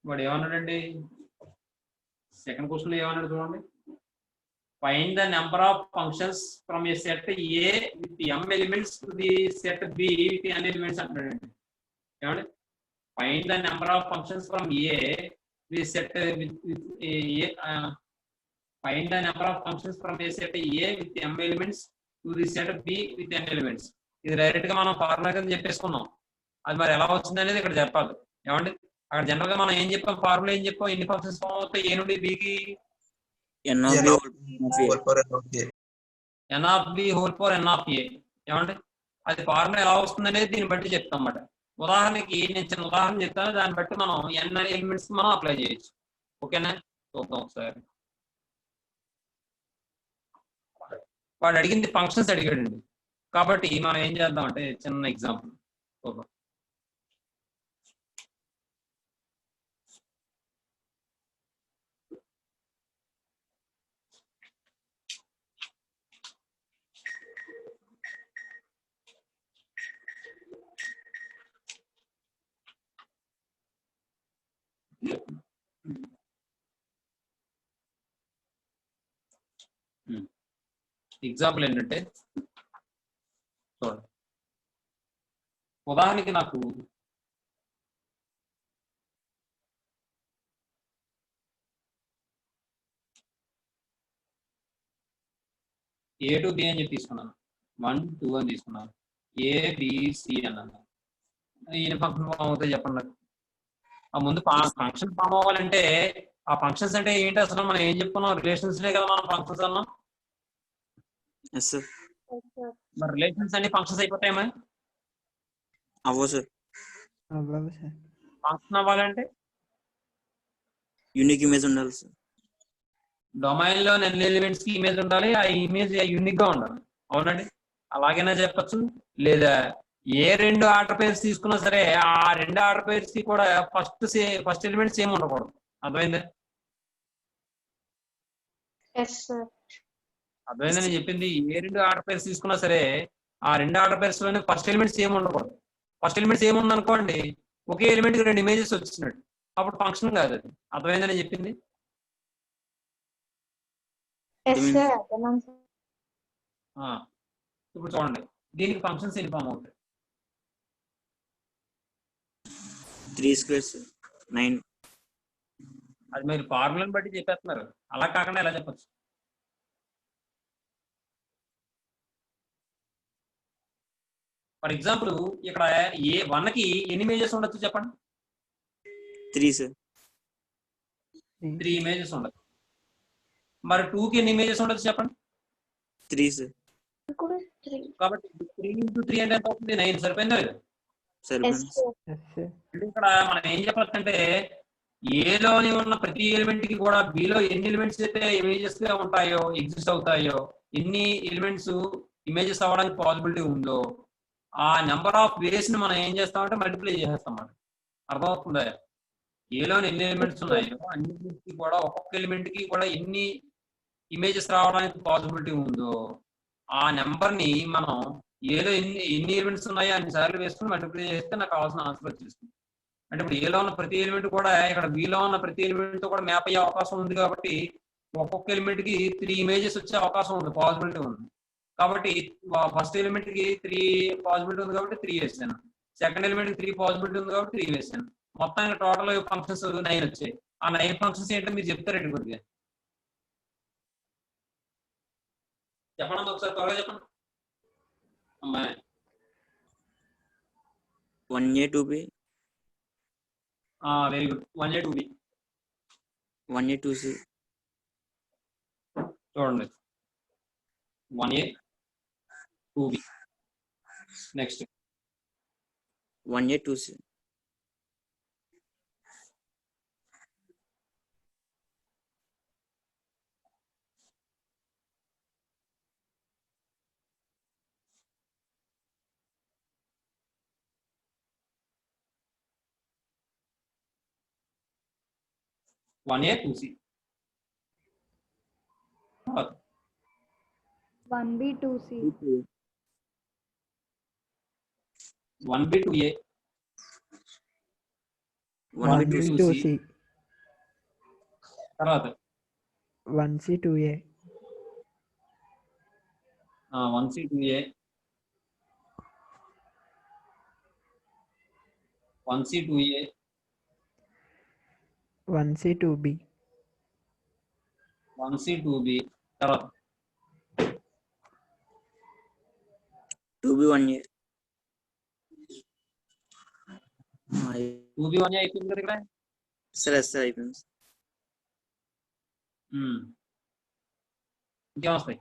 వాడు ఏమన్నాడండి second question ఏమన్నాడు చూడండి. Find the number of functions from A set A with m elements to the set B with n elements అంటాడండి. ఏమండి find the number of functions from A the set with A find the number of functions from A set A with m elements to the set B with n elements. ఇది direct గా మనం formula కింద చెప్పేసుకున్నాం. అది మరి ఎలా వచ్చింది అనేది ఇక్కడ చెప్పాలి. ఏమండి అక్కడ జనరల్ గా మనం ఏం చెప్పాం, ఫార్ములా ఏం చెప్పాం, ఎన్ని ఫంక్షన్స్ ఫామ్ అవుతాయి ఏ నుండి బికి, n of B whole power n of A. ఏమండి అది ఫార్ములా ఎలా వస్తుంది అనేది దీన్ని బట్టి చెప్తాం అన్నమాట. ఉదాహరణకి నేను చిన్న ఉదాహరణ చెప్తాను, దాన్ని బట్టి మనం n ఎలిమెంట్స్ మనం అప్లై చేయొచ్చు. ఓకేనా చూద్దాం ఒకసారి. వాడు అడిగింది ఫంక్షన్స్ అడిగాడండి, కాబట్టి మనం ఏం చేద్దాం అంటే చిన్న ఎగ్జాంపుల్ చూద్దాం. ఎగ్జాంపుల్ ఏంటంటే చూడండి, ఉదాహరణకి నాకు ఏ టు బి అని చెప్పి తీసుకున్నాను, 1 2 అని తీసుకున్నాను, ఏబిసి అన్నాను. ఈయన ఫంక్షన్ ఫామ్ అవుతాయి చెప్పండి నాకు. ఆ ముందు ఫంక్షన్ ఫామ్ అవ్వాలంటే ఆ ఫంక్షన్స్ అంటే ఏంటి అసలు మనం ఏం చెప్పుకున్నాం, రిలేషన్స్ కదా మనం ఫంక్షన్స్ అన్నాం. మరి రిలేషన్స్ అన్ని ఫంక్షన్స్ అయిపోతాయి మరి ఫంక్షన్ అవ్వాలంటే యూనిక్ ఇమేజ్ ఉండాలి సార్. డొమైన్ లో ఎన్ని ఎలిమెంట్స్ కి ఇమేజ్ ఉండాలి, ఆ ఇమేజ్ యూనిక్ గా ఉండాలి. అవునండి అలాగైనా చెప్పచ్చు. లేదా ఏ రెండు ఆర్డర్ పేర్స్ తీసుకున్నా సరే ఆ రెండు ఆర్డర్ పేర్స్ కి కూడా ఫస్ట్ ఎలిమెంట్ సేమ్ ఉండకూడదు. అర్థమైందా? అర్థమైందని చెప్పింది. ఏ రెండు ఆర్డర్ పేర్స్ తీసుకున్నా సరే ఆ రెండు ఆర్డర్ పేర్స్ లోనే ఫస్ట్ ఎలిమెంట్ సేమ్ ఉండకూడదు. ఫస్ట్ ఎలిమెంట్ సేమ్ ఉందనుకోండి, ఒకే ఎలిమెంట్ కి రెండు ఇమేజెస్ వచ్చినట్టు, అప్పుడు ఫంక్షన్ కాదు అది. అర్థమైందని చెప్పింది. ఇప్పుడు చూడండి, దీనికి ఫంక్షన్స్ ఎన్ని ఫామ్ అవుతాయి? 3 స్క్వేర్స్ 9. అది మీరు ఫార్ములాని బట్టి చెప్పేస్తున్నారు, అలా కాకుండా ఎలా చెప్పచ్చు? ఫర్ ఎగ్జాంపుల్ ఇక్కడ ఏ 1 కి ఎన్ని ఇమేజెస్ ఉండొచ్చు చెప్పండి? 3 సార్. 3 ఇమేజెస్ ఉండొచ్చు. మరి 2 కి ఎన్ని ఇమేజెస్ ఉండొచ్చు చెప్పండి? 3 సార్. కాబట్టి 3 into 3 అంటే ఎంత అవుతుంది? 9. సరిపోయిందా? ఇక్కడ మనం ఏం చెప్పొచ్చంటే ఏలోని ఉన్న ప్రతి ఎలిమెంట్ కి కూడా బిలో ఎన్ని ఎలిమెంట్స్ అయితే ఇమేజెస్ గా ఉంటాయో, ఎగ్జిస్ట్ అవుతాయో, ఎన్ని ఎలిమెంట్స్ ఇమేజెస్ అవ్వడానికి పాసిబిలిటీ ఉందో ఆ నెంబర్ ఆఫ్ వేస్ ని మనం ఏం చేస్తామంటే మల్టిప్లై చేసేస్తాం అన్నమాట. అర్థమవుతుందా? ఏలోని ఎన్ని ఎలిమెంట్స్ ఉన్నాయో అన్నింటికి కూడా ఒక్కొక్క ఎలిమెంట్ కి కూడా ఎన్ని ఇమేజెస్ రావడానికి పాసిబిలిటీ ఉందో ఆ నెంబర్ ని మనం ఏలో ఎన్ని ఎలిమెంట్స్ ఉన్నాయో అన్ని సార్లు వేసుకుని మల్టిప్లై చేస్తే నాకు కావాల్సిన ఆన్సర్ వచ్చేస్తుంది. అంటే ఇప్పుడు ఏలో ఉన్న ప్రతి ఎలిమెంట్ కూడా ఇక్కడ బిలో ఉన్న ప్రతి ఎలిమెంట్ తో కూడా మ్యాప్ అయ్యే అవకాశం ఉంది. కాబట్టి ఒక్కొక్క ఎలిమెంట్ కి 3 ఇమేజెస్ వచ్చే అవకాశం ఉంది, పాసిబిలిటీ ఉంది. కాబట్టి ఫస్ట్ ఎలిమెంట్ కి 3 పాసిబిలిటీ ఉంది కాబట్టి 3 వేసాను. సెకండ్ ఎలిమెంట్ కి 3 పాసిబిలిటీ ఉంది కాబట్టి 3 వేసాను. మొత్తానికి టోటల్ ఫంక్షన్స్ 9 వచ్చాయి. ఆ 9 ఫంక్షన్స్ ఏంటో మీరు చెప్తారండి కొద్దిగా. చెప్పండి ఒకసారి త్వరగా చెప్పండి అమ్మాయి. 1A 2B. Very good. 1A 2B. 1A 2C. చూడండి 1A 2B. Next 1A 2C. 1A 2C. 1B 2C. 1B 2A. 1B 2C. తర్వాత 1C 2A 1C 2A 1C 2A 1C 2B 1C 2B తర్వాత 2B 1A 2B 1A అయిపోయింది కదా ఇక్కడ. సరే sir అయిపోయింది. ఇంకేం వస్తాయి?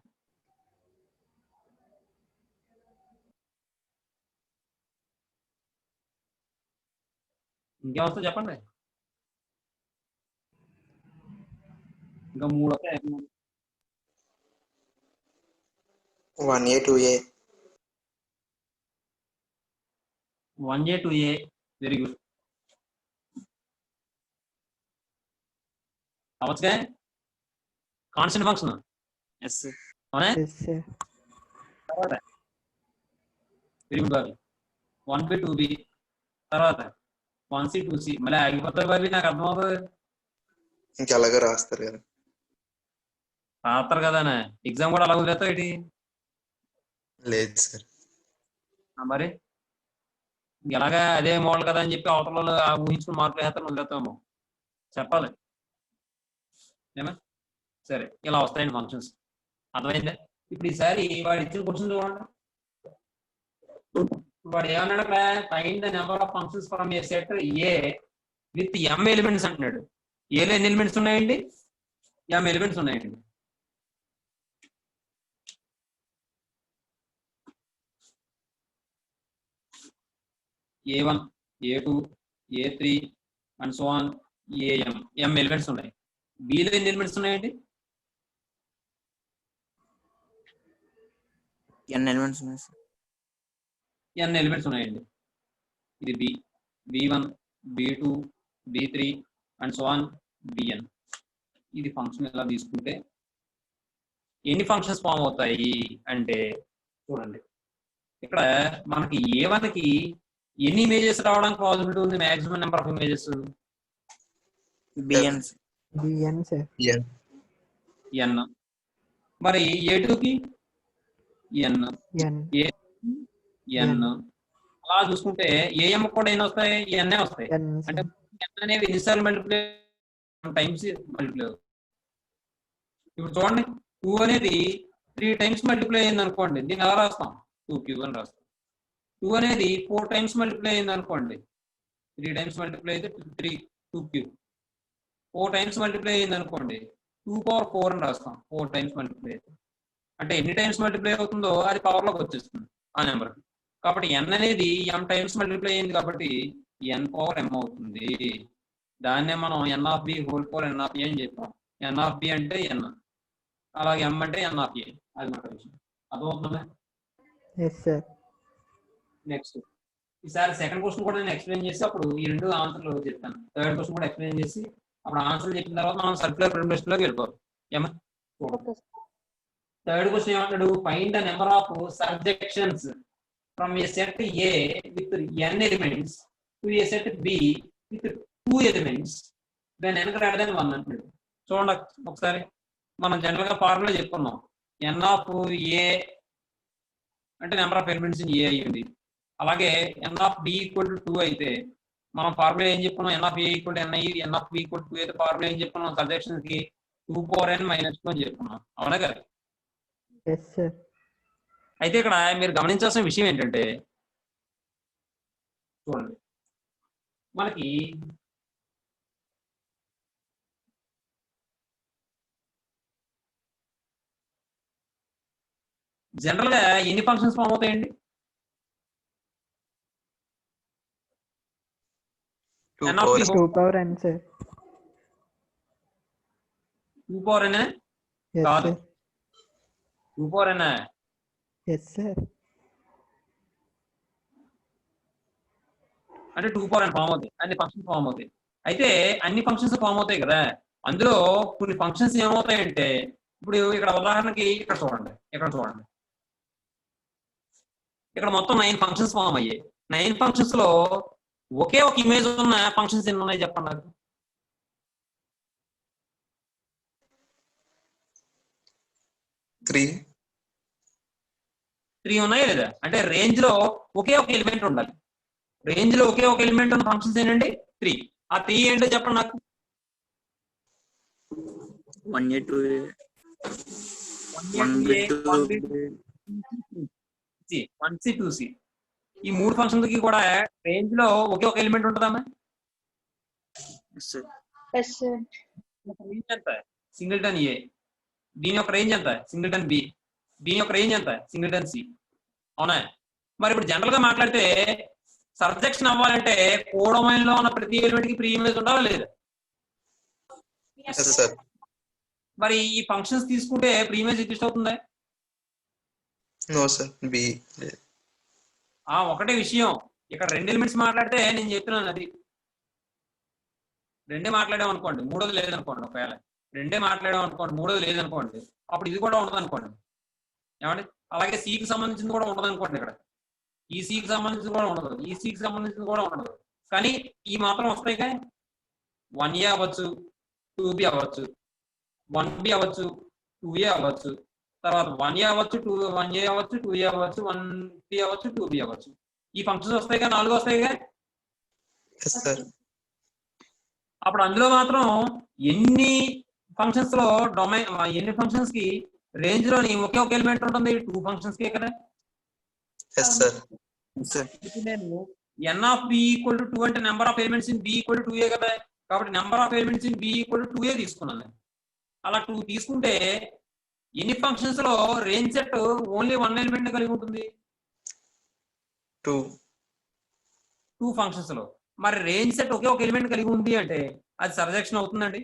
ఇంకేం వస్తాయి చెప్పండి. ఇంకా 3 వస్తాయి. 1A 2A 1A 2A very good. అవచ్చుగా కాన్స్టెంట్ ఫంక్షన్ ఎస్ సార్. అవునా? yes sir తర్వాత very good Bobby. 1B 2B తర్వాత 1C 2C మళ్ళీ ఆగిపోతారు బాబీ, నాకు అర్థమవుతుంది. ఇంకెలాగో రాస్తారు కదా. రాస్తారు కదా ఎగ్జామ్ కూడా అలా వదిలేస్తావు ఏంటి? లేదు సార్. మరి ఎలాగా అదే మోడల్ కదా అని చెప్పి అవతల ఊహించుకుని మార్కులు వేస్తాను వదిలేస్తాము. చెప్పాలి ఏమా? సరే ఇలా వస్తాయండి ఫంక్షన్స్. అర్థమైందా? ఇప్పుడు ఈసారి వాడు ఇచ్చిన క్వశ్చన్ చూడండి. వాడు ఏమన్నాడు అక్కడ? Find the number of functions from A set A with m elements అంటున్నాడు. ఏలో ఎన్ని ఎలిమెంట్స్ ఉన్నాయండి? m ఎలిమెంట్స్ ఉన్నాయండి. A1 A2 A3 and so on m elements ఉన్నాయి. బిలో ఎన్ని ఎలిమెంట్స్ ఉన్నాయండి? n ఎలిమెంట్స్ ఉన్నాయి సార్. n ఎలిమెంట్స్ ఉన్నాయండి. ఇది B, B1 B2 B3 and so on Bn. ఇది ఫంక్షన్ ఎలా తీసుకుంటే ఎన్ని ఫంక్షన్స్ ఫామ్ అవుతాయి అంటే చూడండి, ఇక్కడ మనకి A1కి ఎన్ని ఇమేజెస్ రావడానికి పాసిబిలిటీ ఉంది? Maximum number of images bn bn sir n. మరి A2కి n n n అలా చూసుకుంటే AM కూడా ఎన్ని వస్తాయి? n వస్తాయి. n అంటే sir. n అనేవి ఎన్నిసార్లు మల్టిప్లై టైమ్స్ మల్టిప్లై. ఇప్పుడు చూడండి 2 అనేది 3 టైమ్స్ మల్టిప్లై అయింది అనుకోండి, దీన్ని ఎలా రాస్తాం? 2 అని రాస్తాం. 2 అనేది 4 టైమ్స్ మల్టిప్లై అయింది అనుకోండి, 3 టైమ్స్ మల్టిప్లై అయితే 2 4 టైమ్స్ మల్టిప్లై అయింది అనుకోండి 2^4 అని రాస్తాం. 4 టైమ్స్ మల్టిప్లై అయితే అంటే ఎన్ని టైమ్స్ మల్టిప్లై అవుతుందో అది పవర్ లోకి వచ్చేస్తుంది ఆ నెంబర్. కాబట్టి n అనేది m టైమ్స్ మల్టిప్లై అయింది కాబట్టి n⁴m అవుతుంది. దాన్నే మనం n(b)(n) అని చెప్పాం. n(b) అంటే n, అలాగే m అంటే n(a). అది మాట విషయం. అర్థమవుతుందా? yes sir నెక్స్ట్ ఈసారి సెకండ్ క్వశ్చన్ కూడా నేను ఎక్స్ప్లెయిన్ చేసి అప్పుడు ఈ 2 ఆన్సర్లు చెప్తాను. థర్డ్ క్వశ్చన్ కూడా ఎక్స్ప్లెయిన్ చేసి అప్పుడు ఆన్సర్లు చెప్పిన తర్వాత మనం సర్క్యులర్ ప్రిమిటివ్స్లోకి వెళ్ళిపోవాలి. ఏమా? థర్డ్ క్వశ్చన్ ఏమంటాడు? Find the number of surjections from A set A with n elements to A set B with 2 elements then n greater than 1 అంటాడు. చూడండి ఒకసారి, మనం జనరల్ గా ఫార్ములా చెప్పుకున్నాం. n(a) అంటే number of elements in A అయ్యింది. అలాగే n(b) = 2 అయితే మనం ఫార్ములా ఏం చెప్పుకున్నాం? n(a) = n అయ్యి n(b) = 2 అయితే ఫార్ములా ఏం చెప్పుకున్నాం? సబ్జెక్షన్స్ కి 2^n - 2 అని చెప్పుకున్నాం. అవునా కదా? yes sir అయితే ఇక్కడ మీరు గమనించాల్సిన విషయం ఏంటంటే చూడండి, మనకి జనరల్ గా ఎన్ని ఫంక్షన్స్ ఫామ్ అవుతాయండి? 2^n sir 2^n yes కాదు. sir 2^n yes sir అంటే 2^n ఫామ్ అవుతాయి, అన్ని ఫంక్షన్స్ ఫామ్ అవుతాయి. అయితే అన్ని ఫంక్షన్స్ ఫామ్ అవుతాయి కదా, అందులో కొన్ని ఫంక్షన్స్ ఏమవుతాయంటే ఇప్పుడు ఇక్కడ ఉదాహరణకి ఇక్కడ చూడండి, ఇక్కడ మొత్తం 9 ఫంక్షన్స్ ఫామ్ అయ్యాయి. 9 ఫంక్షన్స్ లో ఒకే ఒక ఇమేజ్ ఉన్న ఫంక్షన్స్ ఎన్ని ఉన్నాయి చెప్పండి నాకు? 3. 3 ఉన్నాయా లేదా? అంటే రేంజ్ లో ఒకే ఒక ఎలిమెంట్ ఉండాలి. రేంజ్ లో ఒకే ఒక ఎలిమెంట్ ఉన్న ఫంక్షన్స్ ఏంటండి? 3. ఆ 3 ఏంటో చెప్పండి నాకు. 1A 2A 1A 2A 1C 2C ఈ 3 ఫంక్షన్లకి కూడా రేంజ్ లో ఒకే ఒక ఎలిమెంట్ ఉంటుందమ్మా. yes sir రేంజ్ ఎంత? Singleton A. దీని యొక్క రేంజ్ ఎంత? Singleton B. దీని యొక్క రేంజ్ ఎంత? Singleton C. అవునా? మరి ఇప్పుడు జనరల్ గా మాట్లాడితే సబ్జెక్షన్ అవ్వాలంటే కోడొమైన్ లో ఉన్న ప్రతి ఎలిమెంట్ కి ప్రీ ఇమేజ్ ఉండాలా లేదా? Yes, sir. మరి ఈ ఫంక్షన్స్ తీసుకుంటే ప్రీ ఇమేజ్ ఎగ్జిస్ట్ అవుతుందా? No, sir. B. ఒకటే విషయం, ఇక్కడ 2 ఎలిమెంట్స్ మాట్లాడితే నేను చెప్తున్నాను అది. 2 మాట్లాడాం అనుకోండి, 3ది లేదనుకోండి. ఒకవేళ 2 మాట్లాడాం అనుకోండి, 3ది లేదనుకోండి, అప్పుడు ఇది కూడా ఉండదు అనుకోండి. ఏమండి? అలాగే సికి సంబంధించింది కూడా ఉండదు అనుకోండి. ఇక్కడ ఈ సికి సంబంధించింది కూడా ఉండదు, ఈ సికి సంబంధించింది కూడా ఉండదు. కానీ ఈ మాత్రం వస్తాయి కదా. 1A అవ్వచ్చు, 2B అవ్వచ్చు, 1B అవ్వచ్చు, 2A అవ్వచ్చు, తర్వాత 1A అవ్వచ్చు, 1A అవ్వచ్చు, 2A అవ్వచ్చు, 1B అవ్వచ్చు, 2B అవ్వచ్చు. ఈ ఫంక్షన్స్ వస్తాయి కదా, 4 వస్తాయి కదా. Yes, sir. అప్పుడు అందులో మాత్రం ఎన్ని ఫంక్షన్స్ లో డొమైన్, ఎన్ని ఫంక్షన్స్ కి రేంజ్ లోని ఒకే ఒక ఎలిమెంట్ ఉంటుంది? 2 ఫంక్షన్స్ కే కదా. Yes, sir. ఇప్పుడు నేను n of b equal to 2 అంటే number of elements in b equal to 2a కదా. కాబట్టి number of elements in b equal to 2a తీసుకున్నాను. అలా 2 తీసుకుంటే ఎన్ని ఫంక్షన్స్ లో రేంజ్ సెట్ ఓన్లీ 1 ఎలిమెంట్ కలిగి ఉంటుంది? 2. 2 ఫంక్షన్స్ లో. మరి రేంజ్ సెట్ ఒకే ఒక ఎలిమెంట్ కలిగి ఉంది అంటే అది సబ్జెక్షన్ అవుతుందండి?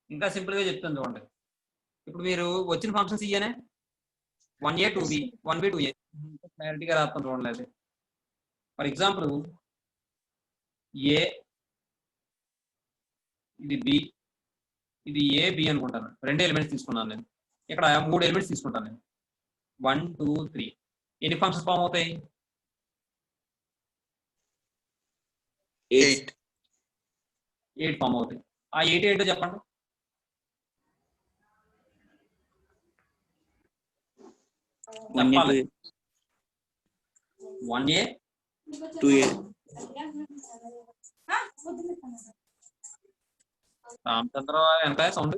ఇంకా సింపుల్ గా చెప్తాను చూడండి. ఇప్పుడు మీరు వచ్చిన functions ఇయ్యనే 1A 2B 1B 2A క్లారిటీగా రాస్తాను చూడండి. అది ఫర్ ఎగ్జాంపుల్ ఏ, ఇది బి, ఇది ఏ బి అనుకుంటాను. 2 ఎలిమెంట్స్ తీసుకున్నాను నేను. ఇక్కడ 3 ఎలిమెంట్స్ తీసుకుంటాను నేను. 1 2 3. ఎన్ని ఫంక్షన్స్ ఫామ్ అవుతాయి? 8. 8 ఫామ్ అవుతాయి. ఆ 8 ఏంటో చెప్పండి. చెప్పాలి. 1A 2A రామచంద్ర ఎంత సౌండ్?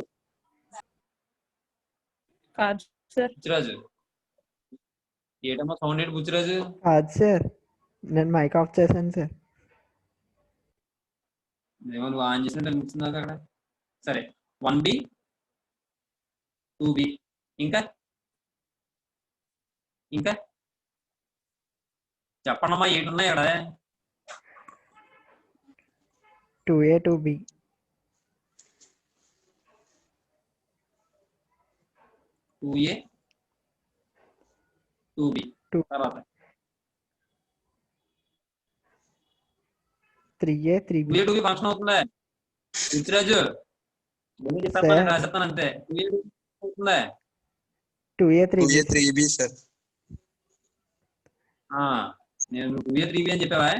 కాదు సార్. బుచ్చిరాజు ఏటమ్మా సౌండ్ ఏంటి బుచ్చిరాజు? కాదు సార్, నేను మైక్ ఆఫ్ చేశాను సార్. ఏమో నువ్వు ఆన్ చేసినట్టు అనిపిస్తుంది నాకు అక్కడ. సరే 1B 2B ఇంకా ఇంకా చెప్పండమ్మా. 8 ఉన్నాయి ఇక్కడ. 2A 2B 2A 2B 2 తర్వాత 3A 3B 2A 2B function అవుతుందా? బుచ్చిరాజు చెప్పాలి, రాసేస్తాను అంతే. 2A 2B అవుతుందా? 2A 3B 2A 3B, sir. నేను 2A 3B అని చెప్పావా?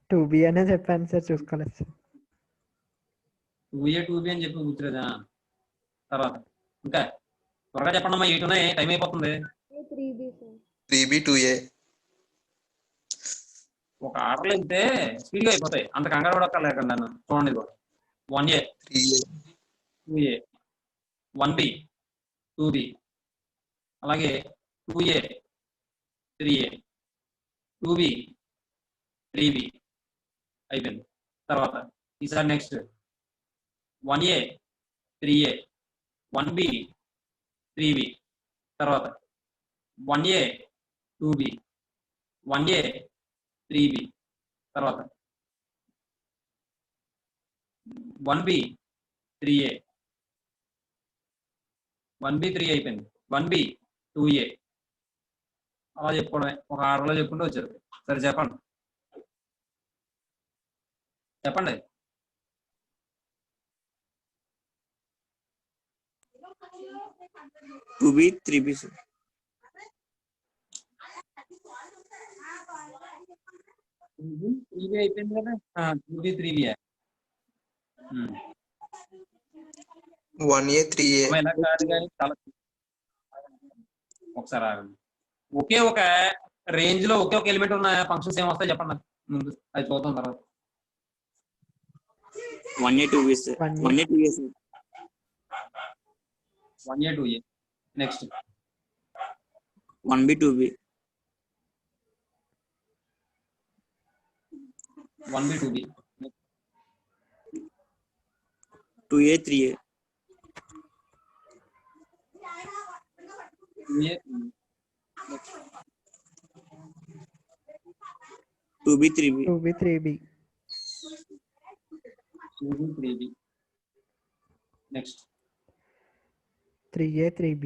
2B అనే చెప్పాను సార్, చూసుకోలేదు సార్. 2A 2B అని చెప్పి బుచ్చిరాజా. తర్వాత ఇంకా త్వరగా చెప్పండమ్మా. 8 ఉన్నాయి, టైం అయిపోతుంది. 3B 2A. ఒక ఆర్డర్లు అయితే స్పీడ్గా అయిపోతాయి, అంత కంగారు కూడా లేకుండా. చూడండి 1A 3A. 2A 1B 2B అలాగే 2A 3A 2B 3B అయిపోయింది. తర్వాత ఈసారి next 1A 3A 1B 3B తర్వాత 1A 2B 1A 3B తర్వాత 1B 3A 1B 3 అయిపోయింది. 1B 2A అలా చెప్పుకోవడమే, ఒక ఆర్డర్లో చెప్పుకుంటూ వచ్చారు. సరే చెప్పండి చెప్పండి. 2B 3B sir. 3B అయిపోయింది కదా 2B 3B 1A 3A ఇలా కాదు కానీ చాలా ఒకసారి ఆగండి. ఒకే ఒక రేంజ్ లో ఒకే ఒక ఎలిమెంట్ ఉన్న ఫంక్షన్స్ ఏమొస్తాయి చెప్పండి నాకు ముందు, అది చూద్దాం తర్వాత. 1A 2B sir. 1A 2A sir. 1A 2A next 1B 2B. 1B 2B 2A 3A. 2A 2B 3B. 2B 3B 2B 3B next 3A 3B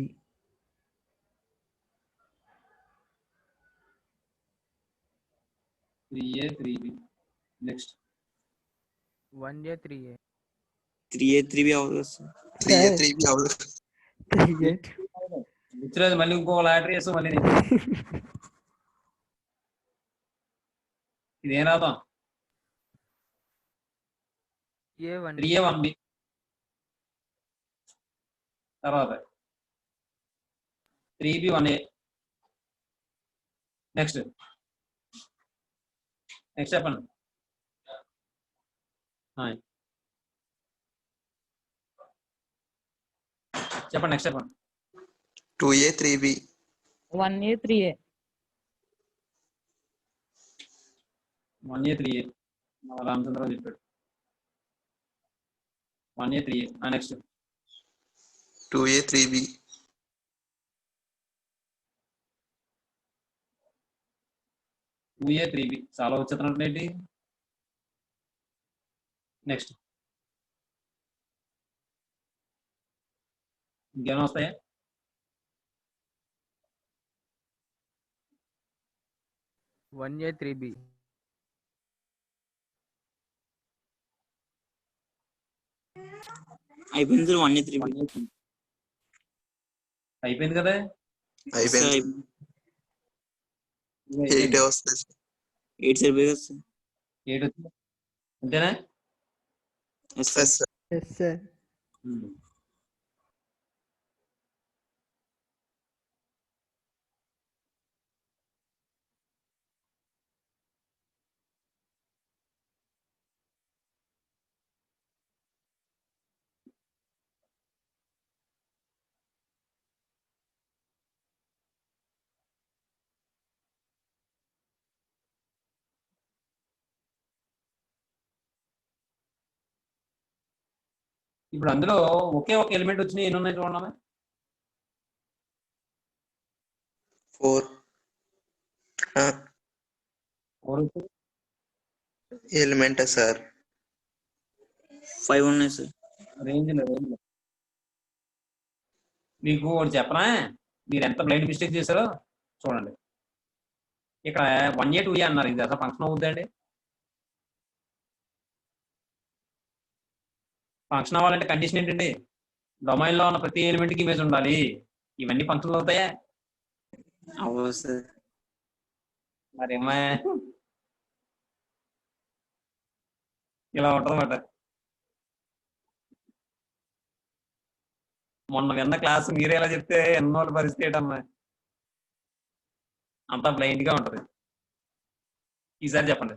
3A 3B next 1A 3A 3A 3B అవ్వదు కదా sir. 3A 3B అవును 3A ఇచ్చినది మళ్ళీ ఇంకో lottery వేసు మళ్ళీ నేను. ఇదేం రాద్దాం A 1 3A 1B తర్వాత 3B 1A నెక్స్ట్ నెక్స్ట్ చెప్పండి. చెప్పండి నెక్స్ట్ చెప్పండి. 2A 3B 1A 3A 1A 3A Ramachandra Rao చెప్పాడు. 1A 3A next 2A 3B 2A 3B చాలా వచ్చేస్తున్నట్టు ఏంటి. నెక్స్ట్ ఇంకేమైనా వస్తాయా? one A 3B అయిపోయింది sir. 1A 3B. 1A 3B. అయిపోయింది కదా. అయిపోయింది ఇవి 8 అయిపోయింది. వస్తుంది 8 సరిపోయి కదా సార్. 8 వచ్చింది అంతేనా? Yes sir. Sir yes sir ఇప్పుడు అందులో ఒకే ఒక ఎలిమెంట్ వచ్చినాయి ఎన్ని ఉన్నాయి చూడండి. 4 ఎలిమెంట్ సార్ 5 ఉన్నాయి సార్. రేంజ్ మీకు ఒకటి చెప్పనా, మీరు ఎంత బ్లైండ్ మిస్టేక్ చేశారో చూడండి. ఇక్కడ 1A 2A అన్నారు, ఇది అసలు ఫంక్షన్ అవుతుందండి. ఫంక్షన్ అవ్వాలంటే కండిషన్ ఏంటండి? డొమైన్ లో ఉన్న ప్రతి ఎలిమెంట్ కి ఇమేజ్ ఉండాలి. ఇవన్నీ ఫంక్షన్లు అవుతాయా? అవ్వదు సార్. మరేమో ఇలా ఉంటదన్నమాట. మొన్న విన్న క్లాస్ మీరే ఎలా చెప్తే ఎన్నో పరిస్థితి ఏంటమ్మా, అంతా బ్లైండ్ గా ఉంటది. ఈసారి చెప్పండి.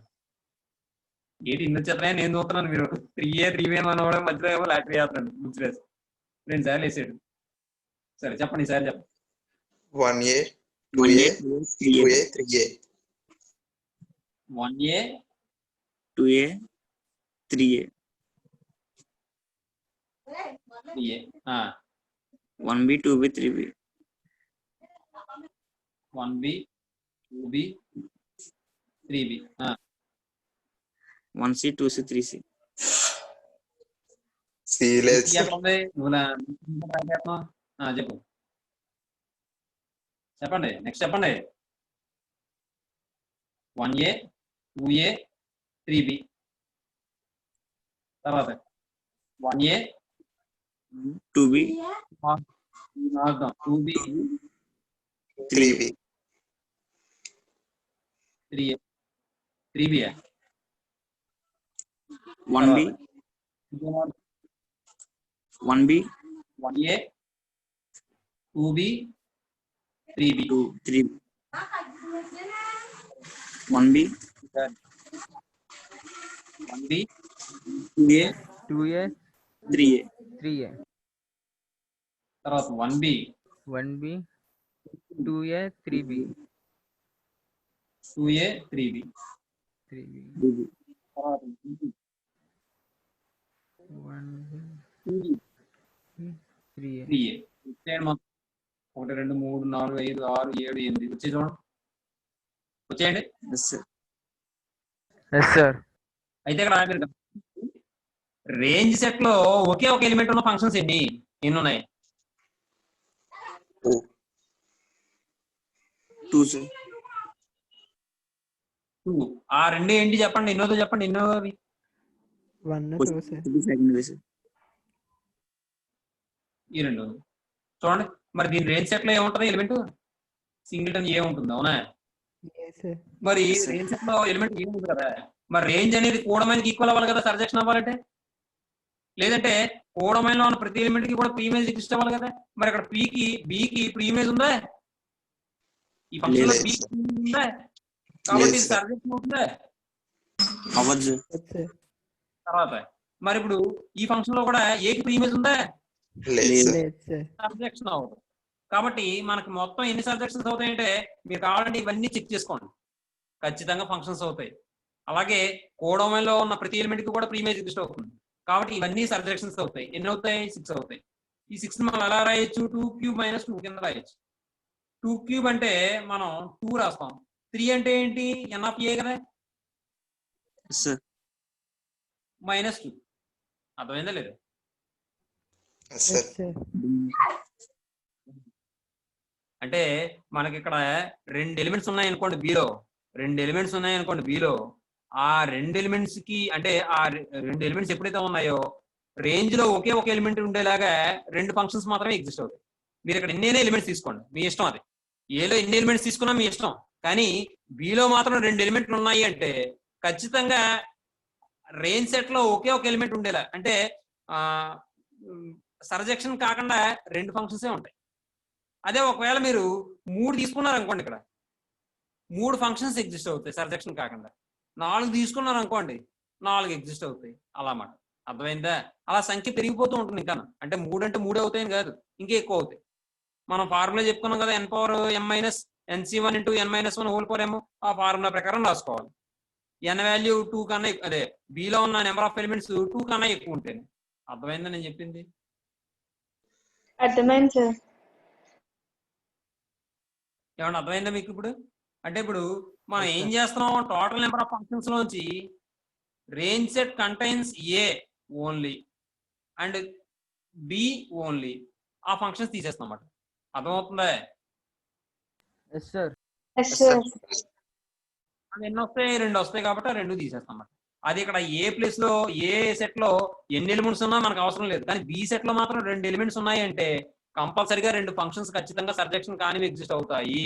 ఏంటి ఇన్ని వచ్చేస్తున్నాయి నేను చూస్తున్నాను. మీరు 3A 3B అన్నవాడు మధ్యలో ఏమో లాటరీ వేస్తున్నాడు గుర్తులేదు. 2 సార్లు వేసాడు. సరే చెప్పండి ఈసారి చెప్పండి. 1A 2A 2A 3A 1A 2A 3A 3A 1B 2B 3B 1B 2B 3B 1C 2C 3C. సీలేదు ఎక్కడ ఉంది? చెప్పు చెప్పండి నెక్స్ట్ చెప్పండి. 1A 2A 3B తర్వాత 1A 2B 2B 3B 3A 3b 1b 1b 1a 2b 3b 2 3 1b 1b 2a 2A 3a 3A తర్వాత 1b 1B 2A 3B 2a 3b 3B తర్వాత 1B 3A 3a వచ్చేయండి మొత్తం 1 2 3 4 5 6 7 8 వచ్చి చూడండి వచ్చేయండి. yes sir yes sir అయితే ఇక్కడ range set లో ఒకే ఒక ఎలిమెంట్ ఉన్న ఫంక్షన్స్ ఎన్ని ఉన్నాయి? 2 sir 2. ఆ రెండు ఏంటి చెప్పండి, ఎన్నోదో చెప్పండి, ఎన్నో అవి 1 2 సార్ second way sir ఈ రెండు చూడండి. మరి దీని రేంజ్ సెట్ లో ఏముంటది ఎలిమెంట్? సింగిల్టన్ ఏ ఉంటుంది, అవునా? ఏ సార్ మరి రేంజ్ సెట్ లో ఎలిమెంట్ ఏ ఉంది కదా, మరి రేంజ్ అనేది కూడమైనకి ఈక్వల్ అవ్వాలి కదా సర్జెక్షన్ అవ్వాలంటే. లేదంటే కూడమైనలో ఉన్న ప్రతి ఎలిమెంట్ కి కూడా ప్రీ ఇమేజ్ ఎగ్జిస్ట్ అవ్వాలి కదా. మరి అక్కడ పీకి బీకి ప్రీ ఇమేజ్ ఉందా? ఈ ఫంక్షన్ లో లేదు బీకి సార్. ఉందా? కాబట్టి లేదు సార్. సర్జెక్షన్ అవుతుందా? అవ్వదు yes sir తర్వాత మరి ఇప్పుడు ఈ ఫంక్షన్ లో కూడా ఏకి ప్రీ ఇమేజ్ ఉందా? లేదు సార్. లేదు సార్ సబ్జెక్షన్ అవుతుంది. కాబట్టి మనకి మొత్తం ఎన్ని సబ్జెక్షన్స్ అవుతాయంటే మీరు కావాలంటే ఇవన్నీ చెక్ చేసుకోండి, ఖచ్చితంగా ఫంక్షన్స్ అవుతాయి. అలాగే కోడొమైన్లో ఉన్న ప్రతి ఎలిమెంట్ కి కూడా ప్రీమేజ్ ఎగ్జిస్ట్ అవుతుంది. కాబట్టి ఇవన్నీ సబ్జెక్షన్స్ అవుతాయి. ఎన్ని అవుతాయి? 6 అవుతాయి. ఈ 6 మనం ఎలా రాయొచ్చు? 2 క్యూబ్ మైనస్ 2 కింద రాయొచ్చు. 2 క్యూబ్ అంటే మనం 2 రాస్తాం. 3 అంటే ఏంటి? ఎన్ ఆఫ్ ఏ కదా, yes sir మైనస్ 2. అర్థమైందా లేదు? Yes, yes sir. sir అంటే మనకి ఇక్కడ 2 ఎలిమెంట్స్ ఉన్నాయనుకోండి బీలో, 2 ఎలిమెంట్స్ ఉన్నాయనుకోండి బీలో, ఆ 2 ఎలిమెంట్స్ కి అంటే ఆ 2 ఎలిమెంట్స్ ఎప్పుడైతే ఉన్నాయో రేంజ్ లో ఒకే ఒక ఎలిమెంట్ ఉండేలాగా 2 ఫంక్షన్స్ మాత్రమే ఎగ్జిస్ట్ అవుతాయి. మీరు ఇక్కడ ఎన్ని ఎలిమెంట్స్ తీసుకోండి, మీ ఇష్టం. అది ఏలో ఎన్ని ఎలిమెంట్స్ తీసుకున్నా మీ ఇష్టం. కానీ బీలో మాత్రం 2 ఎలిమెంట్లు ఉన్నాయి అంటే ఖచ్చితంగా రేంజ్ సెట్ లో ఒకే ఒక ఎలిమెంట్ ఉండేలా, అంటే సర్జెక్షన్ కాకుండా 2 ఫంక్షన్సే ఉంటాయి. అదే ఒకవేళ మీరు 3 తీసుకున్నారు అనుకోండి, ఇక్కడ 3 ఫంక్షన్స్ ఎగ్జిస్ట్ అవుతాయి సర్జెక్షన్ కాకుండా. 4 తీసుకున్నారు అనుకోండి, 4 ఎగ్జిస్ట్ అవుతాయి. అలా మాట అర్థమైందా? అలా సంఖ్య పెరిగిపోతూ ఉంటుంది. ఇంకా అంటే 3 అంటే 3 అవుతాయని కాదు, ఇంకా ఎక్కువ అవుతాయి. మనం ఫార్ములా చెప్పుకున్నాం కదా, n power m minus nc1 into n minus 1 whole power m. ఆ ఫార్ములా ప్రకారం రాసుకోవాలి. n వాల్యూ 2 కన్నా అదే బిలో ఉన్న నెంబర్ ఆఫ్ ఎలిమెంట్స్ 2 కన్నా ఎక్కువ ఉంటాయి. అర్థమైందా నేను చెప్పింది? అర్థమైంది సార్. ఏమన్నా అర్థమైందా మీకు ఇప్పుడు? అంటే ఇప్పుడు మనం ఏం చేస్తున్నాం, టోటల్ నెంబర్ ఆఫ్ ఫంక్షన్స్ లోంచి range set contains A only and B only ఆ ఫంక్షన్స్ తీసేస్తాం అన్నమాట. అర్థమవుతుందా? yes sir Yes, sir. అది ఎన్ని వస్తాయి? 2 వస్తాయి కాబట్టి ఆ 2 తీసేస్తాం అన్నమాట. అది ఇక్కడ ఏ ప్లేస్ లో ఏ సెట్ లో ఎన్ని ఎలిమెంట్స్ ఉన్నా మనకు అవసరం లేదు. కానీ బి సెట్ లో మాత్రం 2 ఎలిమెంట్స్ ఉన్నాయి అంటే కంపల్సరిగా 2 ఫంక్షన్స్ ఖచ్చితంగా సబ్జెక్షన్ కానివి ఎగ్జిస్ట్ అవుతాయి.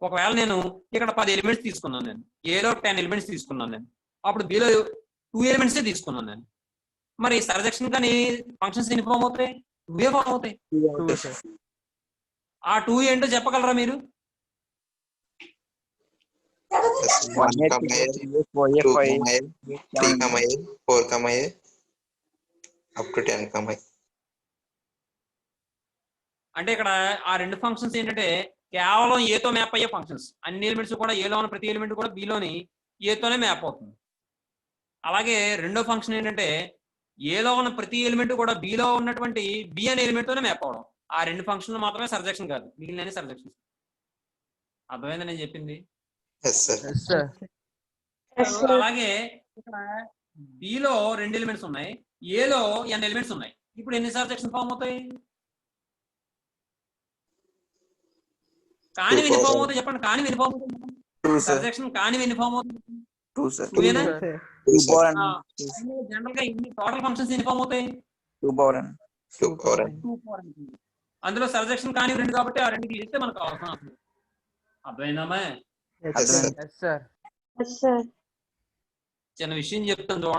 ఒకవేళ నేను ఇక్కడ 10 ఎలిమెంట్స్ తీసుకున్నాను, నేను ఏలో 10 ఎలిమెంట్స్ తీసుకున్నాను, నేను అప్పుడు బిలో 2 ఎలిమెంట్సే తీసుకున్నాను నేను. మరి సబ్జెక్షన్ కానీ ఫంక్షన్స్ ఎన్ని ఫామ్ అవుతాయి? 2 ఫామ్ అవుతాయి. 2 sir ఆ 2 ఏంటో చెప్పగలరా మీరు? Yes, 1 comma A, 2 comma A, 3 comma A, 4 comma A, up to 10 comma A. అంటే ఇక్కడ ఆ 2 ఫంక్షన్స్ ఏంటంటే కేవలం ఏతో మ్యాప్ అయ్యే ఫంక్షన్స్. అన్ని ఎలిమెంట్స్ కూడా ఏలో ఉన్న ప్రతి ఎలిమెంట్ కూడా బిలోని ఏతోనే మ్యాప్ అవుతుంది. అలాగే రెండో ఫంక్షన్ ఏంటంటే ఏలో ఉన్న ప్రతి ఎలిమెంట్ కూడా బిలో ఉన్నటువంటి బి అనే ఎలిమెంట్ తోనే మ్యాప్ అవడం. ఆ 2 ఫంక్షన్లు మాత్రమే సర్జెక్షన్ కాదు, మిగిలిన సర్జెక్షన్స్. అర్థమైందా నేను చెప్పింది? Yes, sir. yes sir Yes, sir. అలాగే ఇక్కడ బిలో 2 ఎలిమెంట్స్ ఉన్నాయి, ఏలో n ఎలిమెంట్స్ ఉన్నాయి. ఇప్పుడు ఎన్ని సర్జెక్షన్ ఫామ్ అవుతాయి? కానీ ఎన్ని ఫామ్ అవుతాయి చెప్పండి? కానీ ఎన్ని ఫామ్ అవుతాయి? 2 sir సర్జెక్షన్ కానీ ఎన్ని ఫామ్ అవుతాయి? 2 sir 2 ఏనా? sir 2 power n జనరల్ గా ఇన్ని టోటల్ ఫంక్షన్స్ ఎన్ని ఫామ్ అవుతాయి? 2 power n 2 power n. 2 4 అందులో సర్జెక్షన్ కానీ 2 కాబట్టి ఆ 2 తీస్తే మనకు అవసరం. అర్థమైందమ్మా? yes Yes, sir sir. yes sir Yes, sir. చిన్న విషయం చెప్తాను చూడండి.